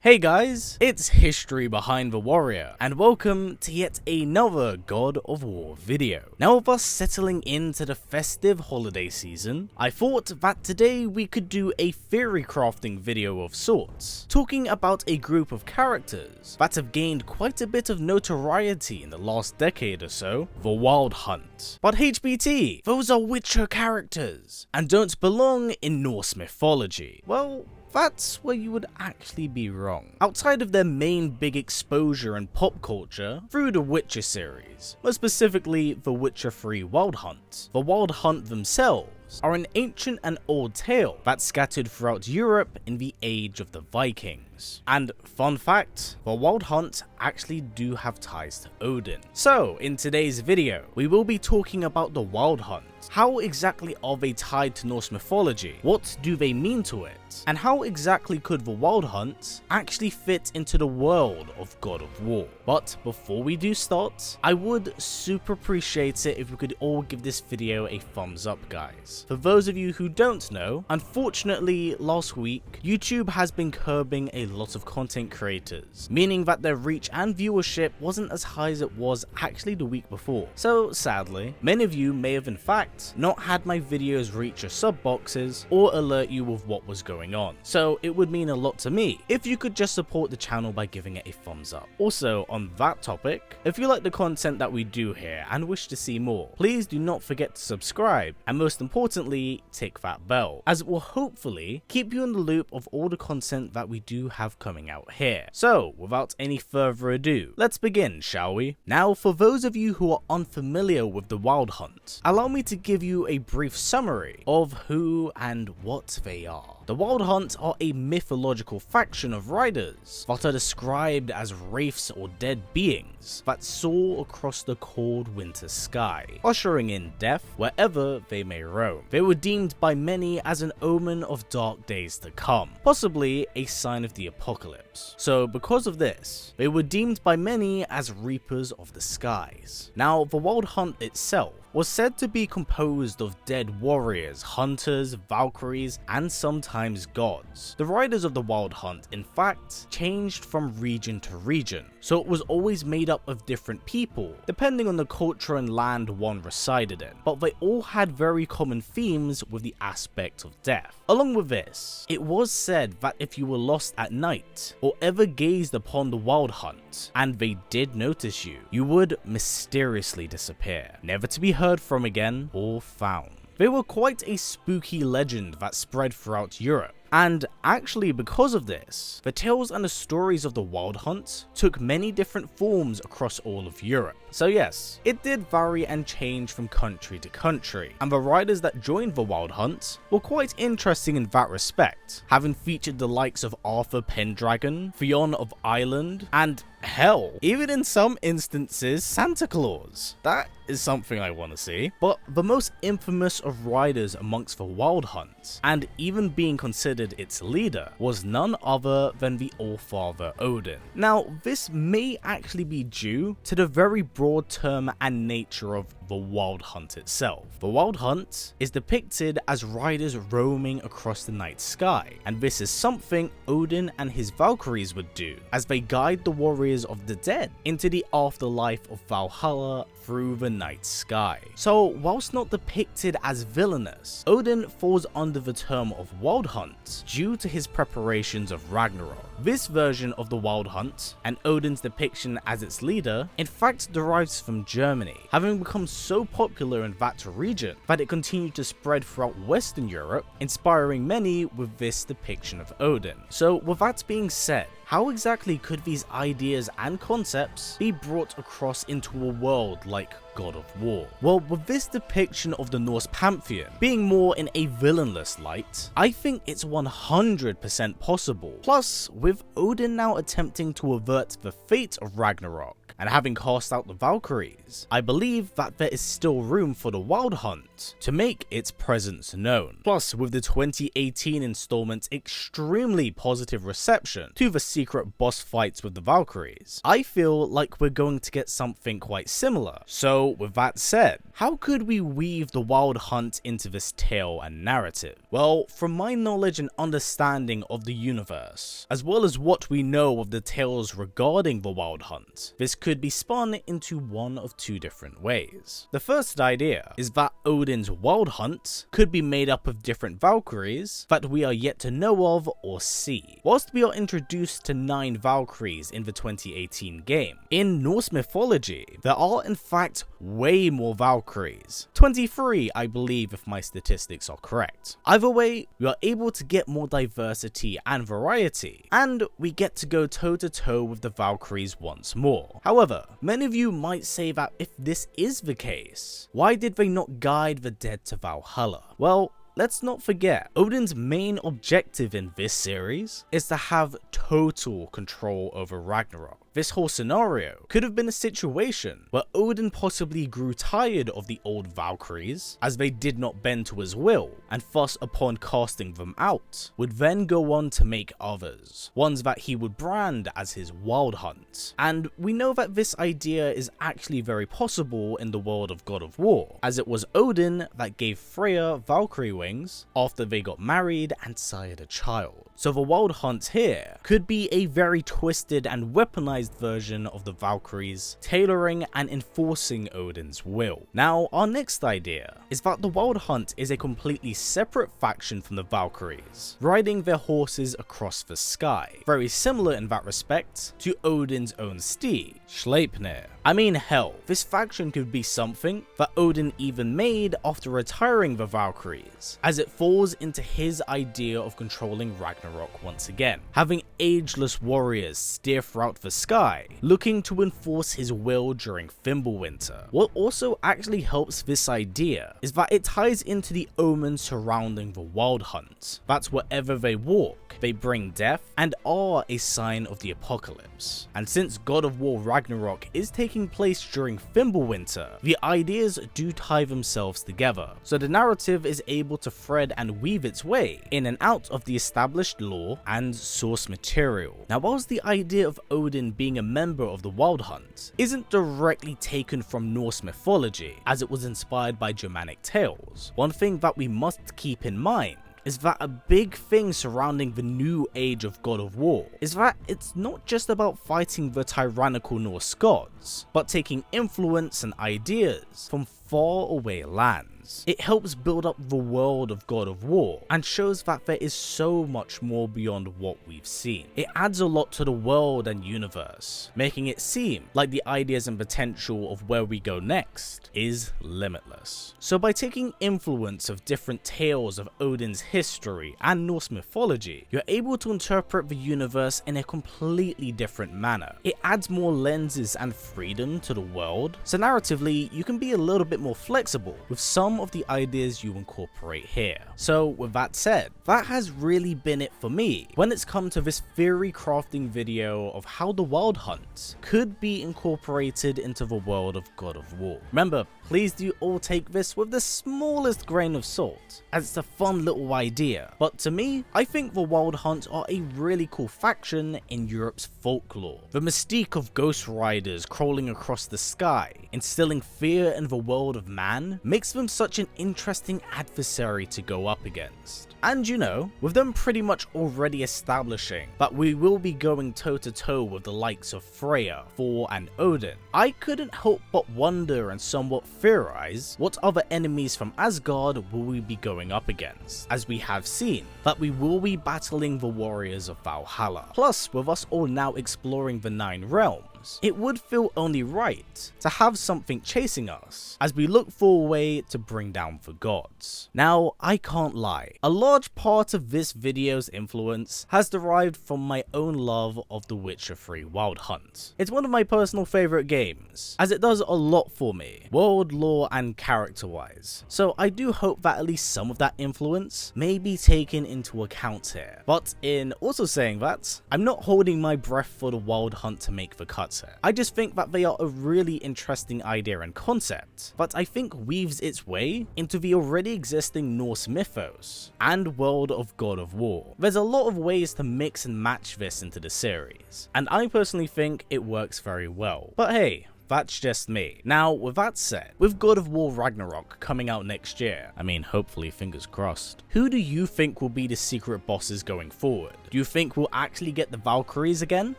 Hey guys, it's History Behind the Warrior, and welcome to yet another God of War video. Now with us settling into the festive holiday season, I thought that today we could do a theory crafting video of sorts, talking about a group of characters that have gained quite a bit of notoriety in the last decade or so, the Wild Hunt. But HBT, those are Witcher characters, and don't belong in Norse mythology. Well, that's where you would actually be wrong. Outside of their main big exposure in pop culture through the Witcher series, more specifically the Witcher 3 Wild Hunt, the Wild Hunt themselves are an ancient and old tale that scattered throughout Europe in the age of the Vikings. And fun fact, the Wild Hunt actually do have ties to Odin. So in today's video, we will be talking about the Wild Hunt. How exactly are they tied to Norse mythology? What do they mean to it? And how exactly could the Wild Hunt actually fit into the world of God of War? But before we do start, I would super appreciate it if we could all give this video a thumbs up, guys. For those of you who don't know, unfortunately last week, YouTube has been curbing a lot of content creators, meaning that their reach and viewership wasn't as high as it was actually the week before. So sadly, many of you may have in fact not had my videos reach your sub boxes or alert you with what was going on. So it would mean a lot to me if you could just support the channel by giving it a thumbs up. Also on that topic, if you like the content that we do here and wish to see more, please do not forget to subscribe, and most importantly, tick that bell, as it will hopefully keep you in the loop of all the content that we do have coming out here. So without any further ado, let's begin, shall we? Now for those of you who are unfamiliar with the Wild Hunt, allow me to give you a brief summary of who and what they are. The Wild Hunt are a mythological faction of riders that are described as wraiths or dead beings that soar across the cold winter sky, ushering in death wherever they may roam. They were deemed by many as an omen of dark days to come, possibly a sign of the apocalypse. So because of this, they were deemed by many as reapers of the skies. Now the Wild Hunt itself was said to be composed of dead warriors, hunters, valkyries, and sometimes gods. The riders of the Wild Hunt, in fact, changed from region to region, so it was always made up of different people, depending on the culture and land one resided in, but they all had very common themes with the aspect of death. Along with this, it was said that if you were lost at night, or ever gazed upon the Wild Hunt, and they did notice you, you would mysteriously disappear, never to be heard from again or found. They were quite a spooky legend that spread throughout Europe. And actually because of this, the tales and the stories of the Wild Hunt took many different forms across all of Europe. So yes, it did vary and change from country to country, and the riders that joined the Wild Hunt were quite interesting in that respect, having featured the likes of Arthur Pendragon, Fionn of Ireland, and hell, even in some instances Santa Claus. That is something I want to see. But the most infamous of riders amongst the Wild Hunt, and even being considered its leader, was none other than the All-Father Odin. Now this may actually be due to the very broad term and nature of the Wild Hunt itself. The Wild Hunt is depicted as riders roaming across the night sky, and this is something Odin and his Valkyries would do as they guide the warriors of the dead into the afterlife of Valhalla through the night sky. So whilst not depicted as villainous, Odin falls under the term of Wild Hunt due to his preparations of Ragnarok. This version of the Wild Hunt, and Odin's depiction as its leader, in fact derives from Germany, having become so popular in that region that it continued to spread throughout Western Europe, inspiring many with this depiction of Odin. So with that being said, how exactly could these ideas and concepts be brought across into a world like God of War? Well, with this depiction of the Norse pantheon being more in a villainless light, I think it's 100% possible. Plus, with Odin now attempting to avert the fate of Ragnarok, and having cast out the Valkyries, I believe that there is still room for the Wild Hunt to make its presence known. Plus, with the 2018 installment's extremely positive reception to the secret boss fights with the Valkyries, I feel like we're going to get something quite similar. So So with that said, how could we weave the Wild Hunt into this tale and narrative? Well, from my knowledge and understanding of the universe, as well as what we know of the tales regarding the Wild Hunt, this could be spun into one of two different ways. The first idea is that Odin's Wild Hunt could be made up of different Valkyries that we are yet to know of or see. Whilst we are introduced to 9 Valkyries in the 2018 game, in Norse mythology, there are in fact way more Valkyries. 23, I believe, if my statistics are correct. Either way, we are able to get more diversity and variety, and we get to go toe to toe with the Valkyries once more. However, many of you might say that if this is the case, why did they not guide the dead to Valhalla? Well, let's not forget, Odin's main objective in this series is to have total control over Ragnarok. This whole scenario could have been a situation where Odin possibly grew tired of the old Valkyries as they did not bend to his will, and thus upon casting them out, would then go on to make others, ones that he would brand as his Wild Hunt. And we know that this idea is actually very possible in the world of God of War, as it was Odin that gave Freya Valkyrie wings after they got married and sired a child. So the Wild Hunt here could be a very twisted and weaponized version of the Valkyries, tailoring and enforcing Odin's will. Now, our next idea is that the Wild Hunt is a completely separate faction from the Valkyries, riding their horses across the sky, very similar in that respect to Odin's own steed, Sleipnir. I mean, hell, this faction could be something that Odin even made after retiring the Valkyries, as it falls into his idea of controlling Ragnarok once again, having ageless warriors steer throughout the sky, looking to enforce his will during Fimbulwinter. What also actually helps this idea is that it ties into the omens surrounding the Wild Hunt, that wherever they walk, they bring death and are a sign of the apocalypse. And since God of War Ragnarok is taking place during Fimbulwinter, the ideas do tie themselves together, so the narrative is able to thread and weave its way in and out of the established lore and source material. Now, whilst the idea of Odin being a member of the Wild Hunt isn't directly taken from Norse mythology, as it was inspired by Germanic tales, one thing that we must keep in mind is that a big thing surrounding the new age of God of War is that it's not just about fighting the tyrannical Norse gods, but taking influence and ideas from far away lands. It helps build up the world of God of War and shows that there is so much more beyond what we've seen. It adds a lot to the world and universe, making it seem like the ideas and potential of where we go next is limitless. So by taking influence of different tales of Odin's history and Norse mythology, you're able to interpret the universe in a completely different manner. It adds more lenses and freedom to the world, so narratively you can be a little bit more flexible with some of the ideas you incorporate here. So with that said, that has really been it for me when it's come to this theory crafting video of how the Wild Hunt could be incorporated into the world of God of War. Remember, please do all take this with the smallest grain of salt, as it's a fun little idea, but to me, I think the Wild Hunt are a really cool faction in Europe's folklore. The mystique of ghost riders crawling across the sky, instilling fear in the world of man, makes them such an interesting adversary to go up against. And you know, with them pretty much already establishing that we will be going toe to toe with the likes of Freya, Thor and Odin, I couldn't help but wonder and somewhat theorize what other enemies from Asgard will we be going up against, as we have seen that we will be battling the warriors of Valhalla. Plus, with us all now exploring the 9 realms, it would feel only right to have something chasing us as we look for a way to bring down the gods. Now, I can't lie, a large part of this video's influence has derived from my own love of The Witcher 3 Wild Hunt. It's one of my personal favorite games, as it does a lot for me, world lore and character wise, so I do hope that at least some of that influence may be taken into account here. But in also saying that, I'm not holding my breath for the Wild Hunt to make the cuts here. I just think that they are a really interesting idea and concept, but I think weaves its way into the already existing Norse mythos and world of God of War. There's a lot of ways to mix and match this into the series, and I personally think it works very well. But hey, that's just me. Now, with that said, with God of War Ragnarok coming out next year, I mean, hopefully, fingers crossed, who do you think will be the secret bosses going forward? Do you think we'll actually get the Valkyries again?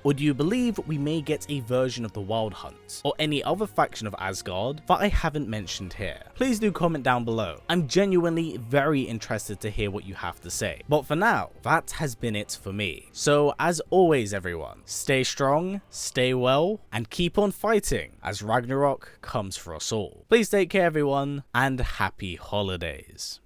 Or do you believe we may get a version of the Wild Hunt, or any other faction of Asgard that I haven't mentioned here? Please do comment down below. I'm genuinely very interested to hear what you have to say. But for now, that has been it for me. So as always everyone, stay strong, stay well, and keep on fighting as Ragnarok comes for us all. Please take care everyone, and happy holidays.